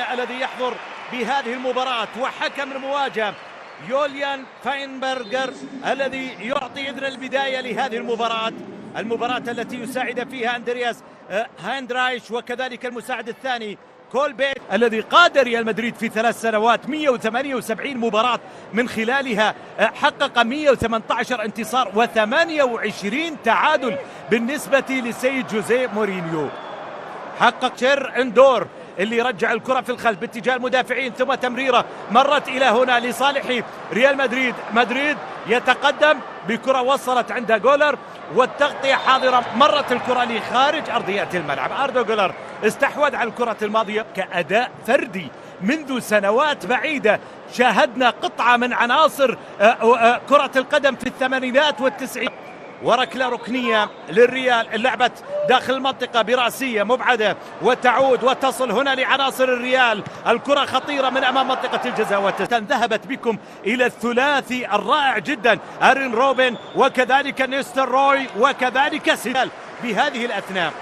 فيورنتينا الذي يحضر بهذه المباراة، وحكم المواجهة يوليان فاينبرغر الذي يعطي إذن البداية لهذه المباراة التي يساعد فيها أندرياس هايندرايش، وكذلك المساعد الثاني كولبيت الذي قاد ريال مدريد في 3 سنوات 178 مباراة، من خلالها حقق 118 انتصار و28 تعادل بالنسبة لسيد جوزيه مورينيو. حقق شير اندور اللي رجع الكرة في الخلف باتجاه المدافعين، ثم تمريرة مرت إلى هنا لصالح ريال مدريد. مدريد يتقدم بكرة وصلت عند جولر، والتغطية حاضرة، مرت الكرة لخارج أرضية الملعب. أردو جولر استحوذ على الكرة الماضية كأداء فردي منذ سنوات بعيدة. شاهدنا قطعة من عناصر كرة القدم في الثمانينات والتسعينات، وركلة ركنية للريال اللعبت داخل المنطقة برأسية مبعدة، وتعود وتصل هنا لعناصر الريال. الكرة خطيرة من أمام منطقة الجزاء، ذهبت بكم إلى الثلاثي الرائع جدا أرين روبن وكذلك نيستر روي وكذلك سيدال. بهذه الأثناء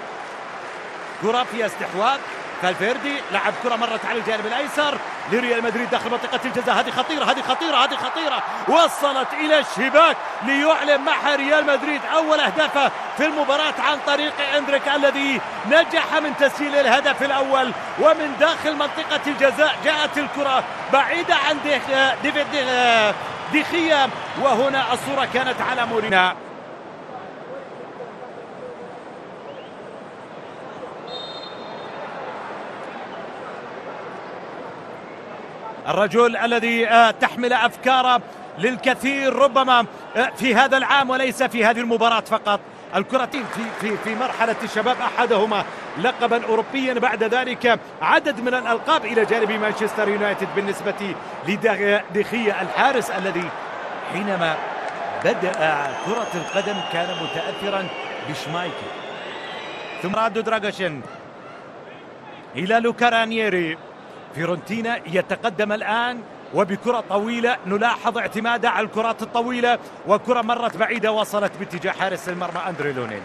كرة في استحواذ، فالفيردي لعب كرة مرت على الجانب الأيسر لريال مدريد داخل منطقة الجزاء. هذه خطيرة، هذه خطيرة، هذه خطيرة، وصلت إلى الشباك ليعلن معها ريال مدريد أول أهدافه في المباراة عن طريق إندريك الذي نجح من تسجيل الهدف الأول. ومن داخل منطقة الجزاء جاءت الكرة بعيدة عن ديفيد ديخيا، وهنا الصورة كانت على مورينا. الرجل الذي تحمل أفكاره للكثير ربما في هذا العام وليس في هذه المباراة فقط. الكرتين في مرحلة الشباب، أحدهما لقبا أوروبيا، بعد ذلك عدد من الألقاب إلى جانب مانشستر يونايتد بالنسبة لديخيا الحارس الذي حينما بدأ كرة القدم كان متأثرا بشمايكل. ثم رادو دراغوشين إلى لوكا رانييري. فيورنتينا يتقدم الآن وبكرة طويلة، نلاحظ اعتماده على الكرات الطويلة، وكرة مرت بعيدة وصلت باتجاه حارس المرمى أندري لونين.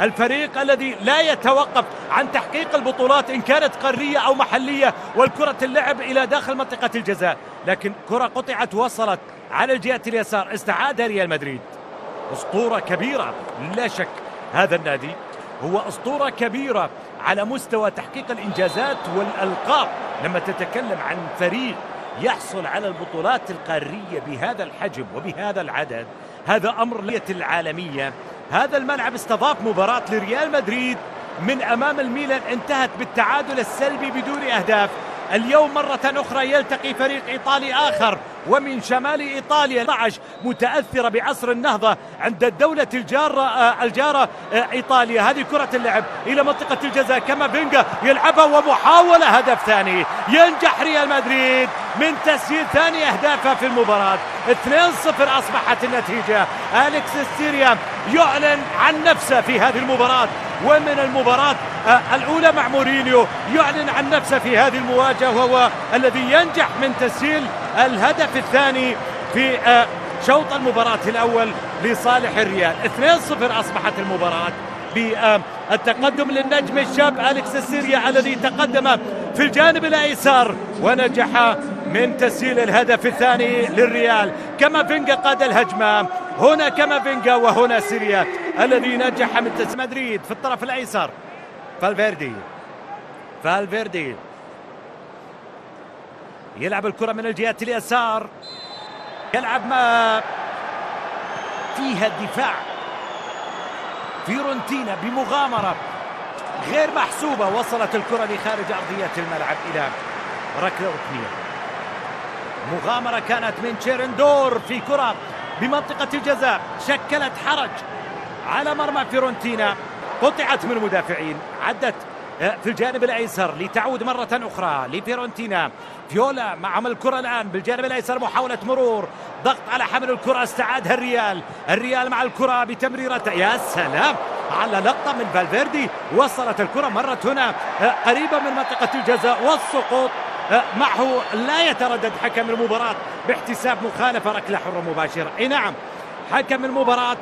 الفريق الذي لا يتوقف عن تحقيق البطولات إن كانت قارية أو محلية، والكرة اللعب إلى داخل منطقة الجزاء، لكن كرة قطعت وصلت على الجهة اليسار، استعادها ريال مدريد. أسطورة كبيرة لا شك، هذا النادي هو أسطورة كبيرة على مستوى تحقيق الإنجازات والألقاب. لما تتكلم عن فريق يحصل على البطولات القارية بهذا الحجم وبهذا العدد، هذا أمر لية العالمية. هذا الملعب استضاف مباراة لريال مدريد من أمام الميلان، انتهت بالتعادل السلبي بدون أهداف. اليوم مرة أخرى يلتقي فريق إيطالي آخر ومن شمال إيطاليا، 12 متأثرة بعصر النهضة عند الدولة الجارة إيطاليا. هذه كرة اللعب إلى منطقة الجزاء، كامافينجا يلعبها ومحاولة هدف ثاني. ينجح ريال مدريد من تسجيل ثاني أهدافه في المباراة. 2-0 أصبحت النتيجة. أليكس سيريا يعلن عن نفسه في هذه المباراة، ومن المباراة الأولى مع مورينيو يعلن عن نفسه في هذه المواجهة، وهو الذي ينجح من تسجيل الهدف الثاني في شوط المباراة الأول لصالح الريال. 2-0 أصبحت المباراة بالتقدم للنجم الشاب أليكس سيريا الذي تقدم في الجانب الأيسر ونجح من تسجيل الهدف الثاني للريال. كامافينجا قاد الهجمة، هنا كامافينجا وهنا سيريا الذي نجح من تسجيل. مدريد في الطرف الأيسر، فالفيردي يلعب الكرة من الجهة اليسار، يلعب ما فيها الدفاع. فيورنتينا بمغامرة غير محسوبة وصلت الكرة لخارج أرضية الملعب إلى ركلة ركنية. مغامرة كانت من شيرندور في كرة بمنطقة الجزاء، شكلت حرج على مرمى فيورنتينا، قطعت من المدافعين، عدت في الجانب الأيسر لتعود مرة أخرى لفيورنتينا. فيولا مع الكرة الآن بالجانب الأيسر، محاولة مرور، ضغط على حمل الكرة، استعادها الريال مع الكرة بتمريرة. يا سلام على لقطة من فالفيردي، وصلت الكرة مرت هنا قريبة من منطقة الجزاء، والسقوط معه. لا يتردد حكم المباراة باحتساب مخالفة ركلة حرة مباشرة. اي نعم، حكم المباراة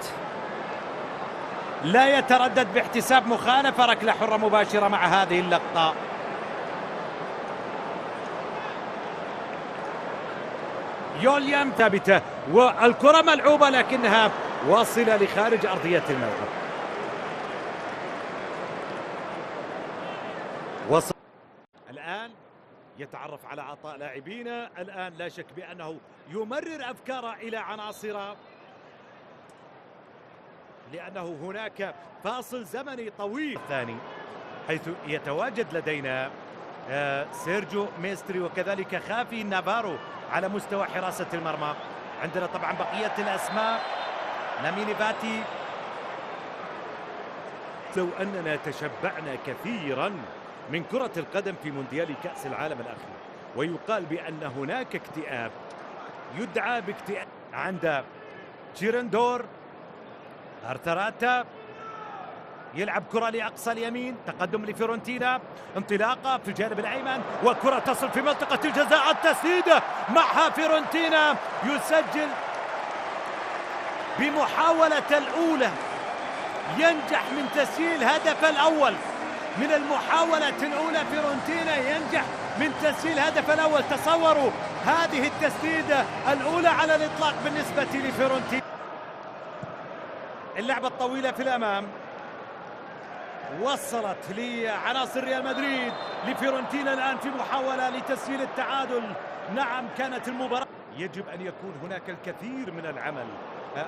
لا يتردد باحتساب مخالفة ركلة حرة مباشرة مع هذه اللقطة. يوليان ثابتة والكرة ملعوبة لكنها واصلة لخارج أرضية الملعب. وصل الآن يتعرف على عطاء لاعبينا. الآن لا شك بأنه يمرر أفكاره إلى عناصره، لأنه هناك فاصل زمني طويل ثاني، حيث يتواجد لدينا سيرجيو ميستري وكذلك خافي نافارو على مستوى حراسة المرمى. عندنا طبعا بقية الأسماء، لامين فاتي. لو أننا تشبعنا كثيرا من كرة القدم في مونديال كأس العالم الأخير، ويقال بأن هناك اكتئاب يدعى باكتئاب عند جيرندور. أرثراتا يلعب كرة لأقصى اليمين، تقدم لفيورنتينا، انطلاقة في الجانب الأيمن وكرة تصل في منطقة الجزاء، التسديدة معها فيورنتينا يسجل بمحاولة الأولى، ينجح من تسجيل هدف الأول من المحاولة الأولى. فيورنتينا ينجح من تسجيل هدف الأول. تصوروا هذه التسديدة الأولى على الإطلاق بالنسبة لفيورنتينا. اللعبة الطويلة في الأمام وصلت لعناصر ريال مدريد لفيورنتينا الآن في محاولة لتسجيل التعادل. نعم كانت المباراة يجب أن يكون هناك الكثير من العمل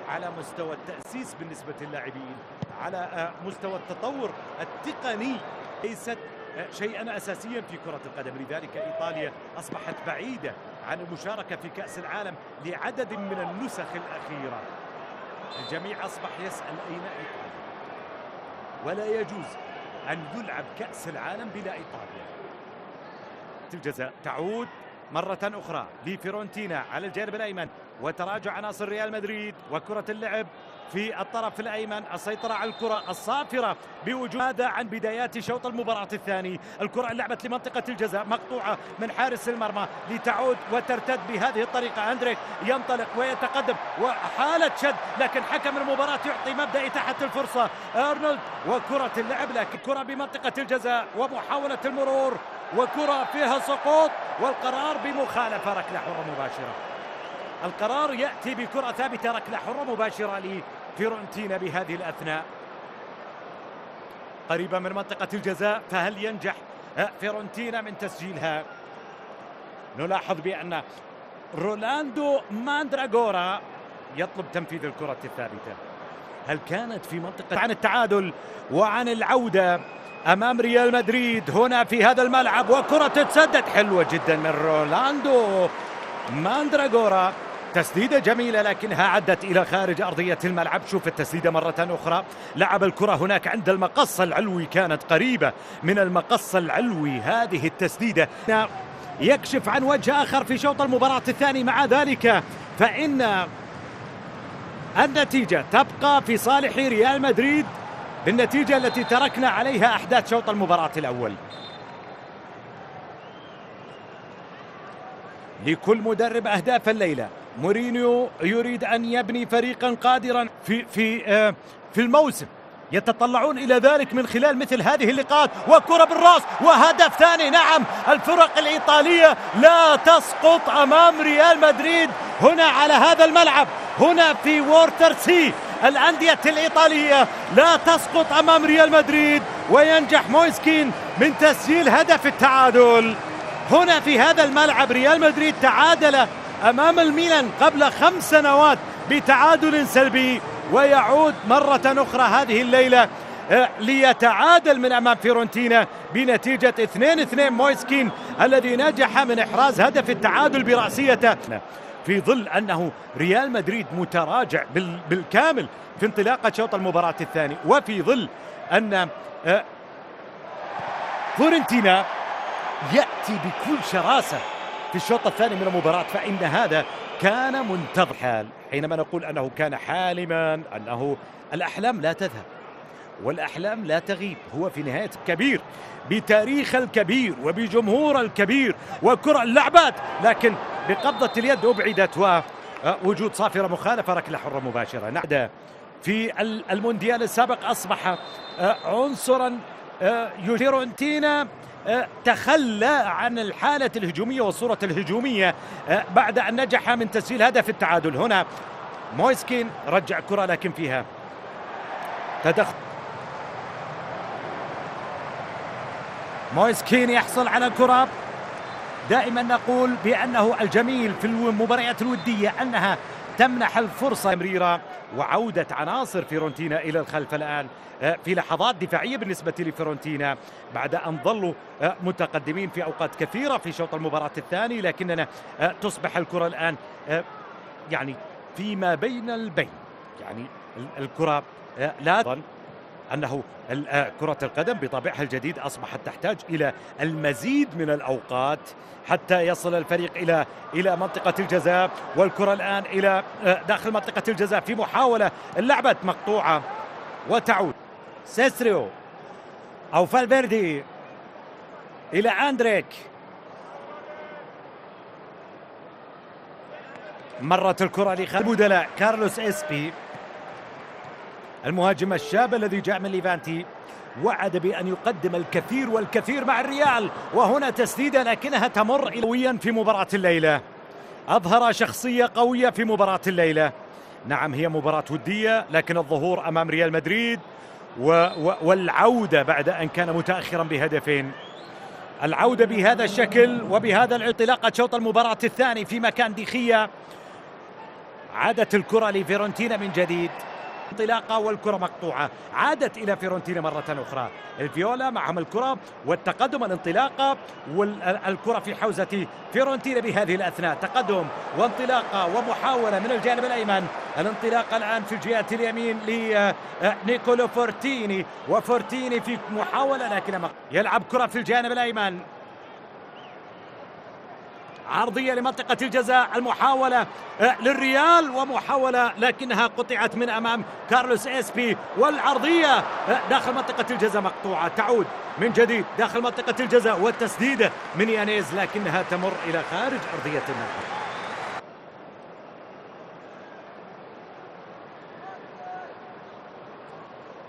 على مستوى التأسيس بالنسبة للاعبين، على مستوى التطور التقني، ليست شيئا أساسيا في كرة القدم. لذلك إيطاليا أصبحت بعيدة عن المشاركة في كأس العالم لعدد من النسخ الأخيرة. الجميع أصبح يسأل أين إيطاليا، ولا يجوز أن يلعب كأس العالم بلا إيطاليا. الجزاء تعود مرة أخرى لفيورنتينا على الجانب الأيمن، وتراجع عناصر ريال مدريد وكرة اللعب في الطرف الأيمن. السيطرة على الكرة الصافرة بوجود هذا عن بدايات شوط المباراة الثاني. الكرة لعبت لمنطقة الجزاء، مقطوعة من حارس المرمى لتعود وترتد بهذه الطريقة. أندريك ينطلق ويتقدم وحالة شد، لكن حكم المباراة يعطي مبدأ إتاحة الفرصة أرنولد وكرة اللعب، لكن كرة بمنطقة الجزاء ومحاولة المرور وكرة فيها سقوط، والقرار بمخالفة ركلة حرة مباشرة. القرار يأتي بكرة ثابتة ركلة حرة مباشرة لفيورنتينا بهذه الأثناء، قريبة من منطقة الجزاء. فهل ينجح فيورنتينا من تسجيلها؟ نلاحظ بأن رولاندو ماندراغورا يطلب تنفيذ الكرة الثابتة. هل كانت في منطقة عن التعادل وعن العودة أمام ريال مدريد هنا في هذا الملعب، وكرة تتسدد حلوة جدا من رولاندو ماندراغورا. تسديدة جميلة لكنها عدت إلى خارج أرضية الملعب. شوف التسديدة مرة أخرى، لعب الكرة هناك عند المقص العلوي، كانت قريبة من المقص العلوي هذه التسديدة. يكشف عن وجه آخر في شوط المباراة الثاني. مع ذلك فإن النتيجة تبقى في صالح ريال مدريد بالنتيجة التي تركنا عليها أحداث شوط المباراة الأول. لكل مدرب أهداف الليلة. مورينيو يريد أن يبني فريقا قادرا في الموسم، يتطلعون إلى ذلك من خلال مثل هذه اللقاءات. وكرة بالراس وهدف ثاني. نعم الفرق الإيطالية لا تسقط أمام ريال مدريد هنا على هذا الملعب، هنا في وورتر سي. الأندية الإيطالية لا تسقط أمام ريال مدريد، وينجح مويسكين من تسجيل هدف التعادل هنا في هذا الملعب. ريال مدريد تعادل أمام الميلان قبل 5 سنوات بتعادل سلبي، ويعود مرة أخرى هذه الليلة ليتعادل من أمام فيورنتينا بنتيجة 2-2. مويسكين الذي نجح من إحراز هدف التعادل برأسيته في ظل أنه ريال مدريد متراجع بالكامل في انطلاقة شوط المباراة الثاني، وفي ظل أن فيورنتينا يأتي بكل شراسة في الشوط الثاني من المباراة. فإن هذا كان منتظر حال، حينما نقول أنه كان حالما، أنه الأحلام لا تذهب والأحلام لا تغيب. هو في نهاية كبير بتاريخ الكبير وبجمهور الكبير وكرة اللعبات، لكن بقبضة اليد أبعدت ووجود صافرة مخالفة ركلة حرة مباشرة. نعم في المونديال السابق أصبح عنصرا. فيورنتينا تخلى عن الحالة الهجومية والصورة الهجومية بعد أن نجح من تسجيل هدف التعادل. هنا مويسكين رجع كرة لكن فيها تدخل. مويسكين يحصل على الكرة. دائما نقول بأنه الجميل في المباريات الودية أنها تمنح الفرصة تمريرة وعودة عناصر فيورنتينا إلى الخلف الآن في لحظات دفاعية بالنسبة لفيورنتينا بعد أن ظلوا متقدمين في أوقات كثيرة في شوط المباراة الثاني، لكننا تصبح الكرة الآن يعني فيما بين البين. يعني الكرة لا أظن أنه كرة القدم بطبعها الجديد أصبحت تحتاج إلى المزيد من الأوقات حتى يصل الفريق إلى منطقة الجزاء، والكرة الآن إلى داخل منطقة الجزاء في محاولة اللعبة مقطوعة وتعود سيستريو أو فالفيردي إلى أندريك. مرت الكرة لبدلاء كارلوس إسبي المهاجم الشاب الذي جاء من ليفانتي، وعد بأن يقدم الكثير والكثير مع الريال، وهنا تسديدة لكنها تمر قويا في مباراة الليلة. أظهر شخصية قوية في مباراة الليلة. نعم هي مباراة ودية، لكن الظهور أمام ريال مدريد والعودة بعد أن كان متأخرا بهدفين، العودة بهذا الشكل وبهذا الانطلاقة شوط المباراة الثاني في مكان ديخية. عادت الكرة لفيورنتينا من جديد، انطلاقة والكرة مقطوعة، عادت إلى فيورنتينا مرة أخرى. الفيولا معهم الكرة والتقدم، الانطلاقة والكرة في حوزة فيورنتينا بهذه الأثناء. تقدم وانطلاقة ومحاولة من الجانب الأيمن، الانطلاقة الآن في الجهة اليمين لنيكولو فورتيني، وفورتيني في محاولة لكن يلعب كرة في الجانب الأيمن، عرضية لمنطقة الجزاء، المحاولة للريال ومحاولة لكنها قطعت من أمام كارلوس إسبي، والعرضية داخل منطقة الجزاء مقطوعة. تعود من جديد داخل منطقة الجزاء والتسديدة من يانيز لكنها تمر إلى خارج أرضية الملعب.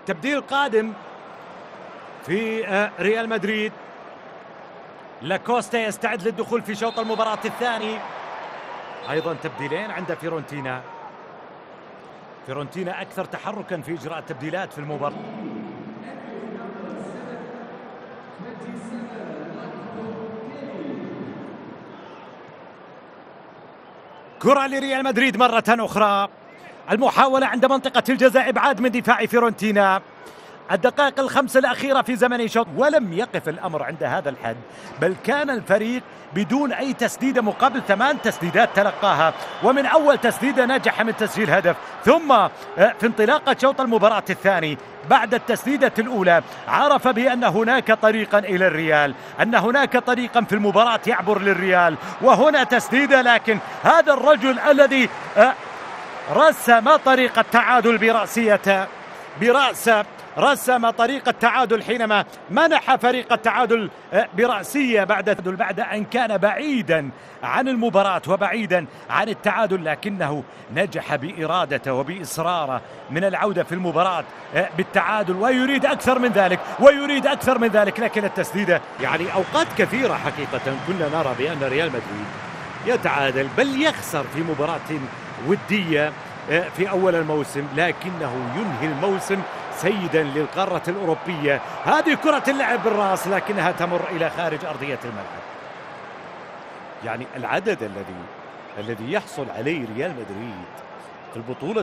تبديل قادم في ريال مدريد، لاكوستا يستعد للدخول في شوط المباراة الثاني. أيضا تبديلين عند فيورنتينا. فيورنتينا أكثر تحركا في إجراء التبديلات في المباراة. كرة لريال مدريد مرة أخرى، المحاولة عند منطقة الجزاء، إبعاد من دفاع فيورنتينا. الدقائق الخمس الأخيرة في زمن شوط، ولم يقف الأمر عند هذا الحد، بل كان الفريق بدون أي تسديدة مقابل 8 تسديدات تلقاها، ومن أول تسديدة نجح من تسجيل هدف. ثم في انطلاقة شوط المباراة الثاني بعد التسديدة الأولى عرف بأن هناك طريقا إلى الريال، أن هناك طريقا في المباراة يعبر للريال، وهنا تسديدة. لكن هذا الرجل الذي رسم طريق التعادل برأسه رسم طريق التعادل حينما منح فريق التعادل برأسية بعد أن كان بعيدا عن المباراة وبعيدا عن التعادل، لكنه نجح بإرادته وبإصراره من العودة في المباراة بالتعادل، ويريد أكثر من ذلك لكن التسديدة يعني أوقات كثيرة حقيقة كنا نرى بأن ريال مدريد يتعادل بل يخسر في مباراة ودية في أول الموسم، لكنه ينهي الموسم سيدا للقارة الأوروبية. هذه كرة اللعب بالرأس لكنها تمر إلى خارج أرضية الملعب. يعني العدد الذي يحصل عليه ريال مدريد في البطولة